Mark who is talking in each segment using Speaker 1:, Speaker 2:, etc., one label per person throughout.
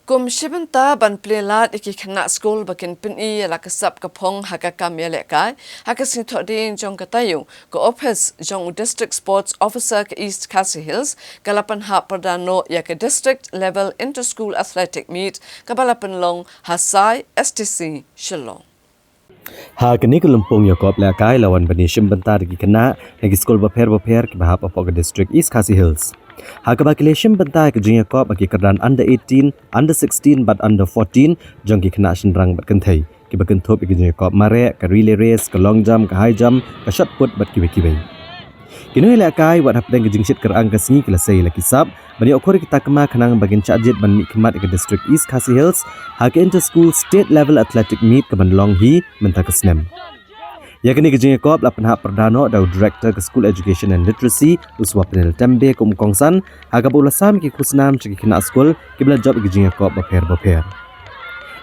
Speaker 1: Kum shibanta ban plelat iki khana school bakin pin I la kasap kapong hakakam yelekai hakasin thodin jongka tayu ko office jong district sports officer ke East Khasi Hills kalapan ha pradano ya ke district level inter school athletic meet kabalapan long hasai STC Shillong
Speaker 2: Kini kelumpung Yakob lekai lawan bani shimbanta di kena lagi skol baper ke bahap apok district East Khasi Hills. Bakile shimbanta ke jeng Yakob bagi kerdan under 18, under 16 but under 14 jong ki kena shenrang bat kentai. Ki bakin top ke jeng Yakob mare ke relay race ke long jump ke high jump ke shot put bat kiwe. Kini lekai wat hapdeng ke jeng shit kerang ke singi kelasai laki sab bani okori kita kema kenang bagin cajit ban mi kemat ke district East Khasi Hills inter school state level athletic meet ke ban long hi menta ke snem. Ya kini ke jeng Yakob lapan hak perdano dau director ke school education and literacy uswa penel tembe ke umkongsan ulasam ki kusnam ciki kena school ki bela job ke jeng Yakob baper.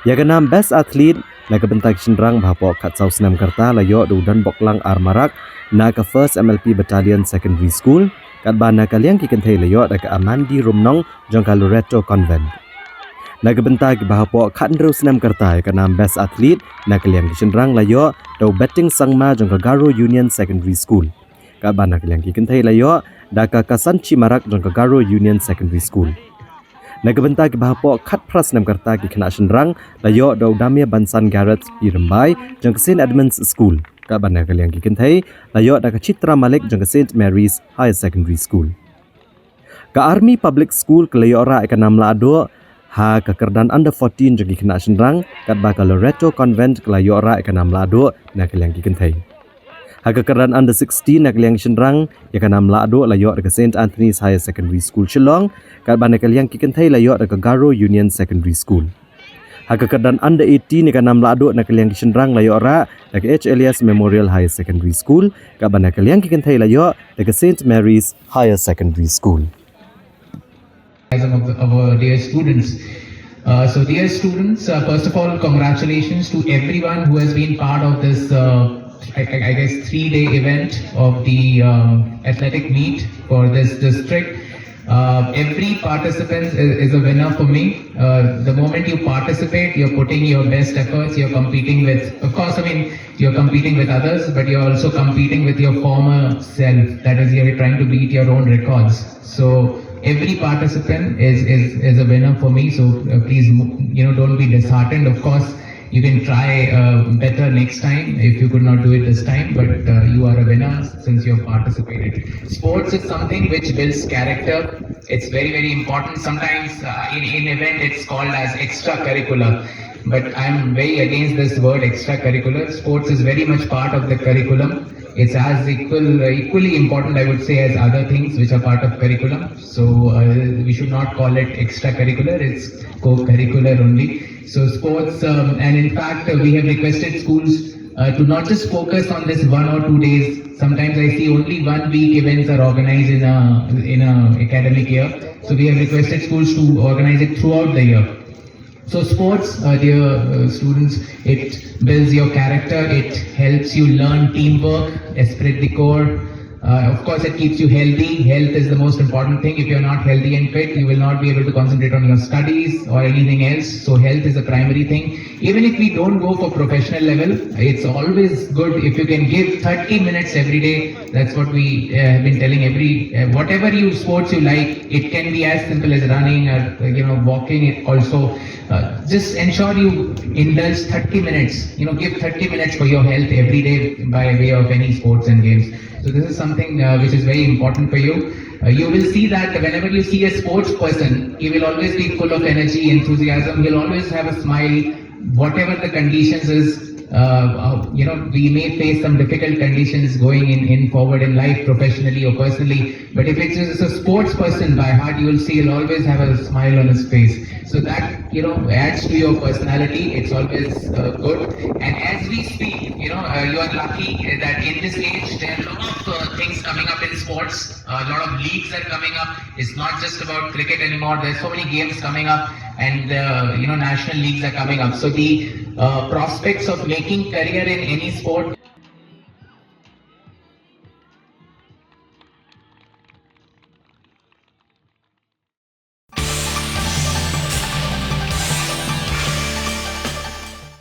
Speaker 2: Ya kenam best athlete na ke bentak shenrang bahapo kat sau senam karta layo dan boklang armarak na ke first MLP battalion secondary school kat bana kaliang ki kentai layo da ke Amandi Rumnong jongka Loreto convent. Na ke bentak bahapo kat ndru senam karta ya kenam best athlete na kaliang ki shenrang layo dau betting sangma jongka Garo Union secondary school. Kat bana kaliang ki kentai layo da ke Kasanchi Marak jongka Garo Union secondary school. Nagabenta ki bahapo kat pras nam karta ki kena shenrang layo dau damia bansan Garrett pi Rembai jong ke St Edmunds School ka bana kaliang ki kentai layo da ke Citra Malik jong ke St Mary's Higher Secondary School ka Army Public School ke layo ora ka namla ado ke kerdan under 14 jong ki kena shenrang kat ba ka Loreto Convent ke layo ora ka namla ado na kaliang ki kentai ke kerdan under 16 na kaliang shenrang ya ka namla ado layo ke St Anthony's Higher Secondary School Shillong kat bana kaliang ki kentai layo ke Garo Union Secondary School. Ke kerdan under 18 ya ka namla ado na kaliang ki shenrang layo ora ke H Elias Memorial Higher Secondary School kat bana kaliang ki kentai layo ke St Mary's Higher Secondary School.
Speaker 3: Of our dear students. So dear students, first of all, congratulations to everyone who has been part of this I guess 3-day event of the athletic meet for this district. Every participant is a winner for me. The moment you participate, you're putting your best efforts, you're competing with, of course, you're competing with others, but you're also competing with your former self. That is, you're trying to beat your own records. So every participant is a winner for me. So please, don't be disheartened. Of course, you can try better next time if you could not do it this time, but you are a winner since you have participated. Sports is something which builds character. It's very, very important. Sometimes in event it's called as extracurricular, but I'm very against this word extracurricular. Sports is very much part of the curriculum. It's as equally important, I would say, as other things which are part of curriculum. So we should not call it extracurricular, it's co-curricular only. So sports, and in fact, we have requested schools to not just focus on this 1 or 2 days. Sometimes I see only 1 week events are organized in a academic year. So we have requested schools to organize it throughout the year. So sports, dear students, it builds your character, it helps you learn teamwork, esprit de corps. Of course, it keeps you healthy. Health is the most important thing. If you're not healthy and fit, you will not be able to concentrate on your studies or anything else. So health is a primary thing. Even if we don't go for professional level, it's always good if you can give 30 minutes every day. That's what we have been telling whatever sports you like, it can be as simple as running or walking. It also just ensure you indulge 30 minutes. Give 30 minutes for your health every day by way of any sports and games. So this is something which is very important for you. You will see that whenever you see a sports person, he will always be full of energy, enthusiasm. He'll always have a smile, whatever the conditions is. We may face some difficult conditions going in forward in life, professionally or personally. But if it's just a sports person by heart, you will see he'll always have a smile on his face. So that adds to your personality. It's always good. And as we speak, you are lucky that in this age there are a lot of things coming up in sports. A lot of leagues are coming up. It's not just about cricket anymore. There's so many games coming up, and national leagues are coming up. So the prospects of making career in any sport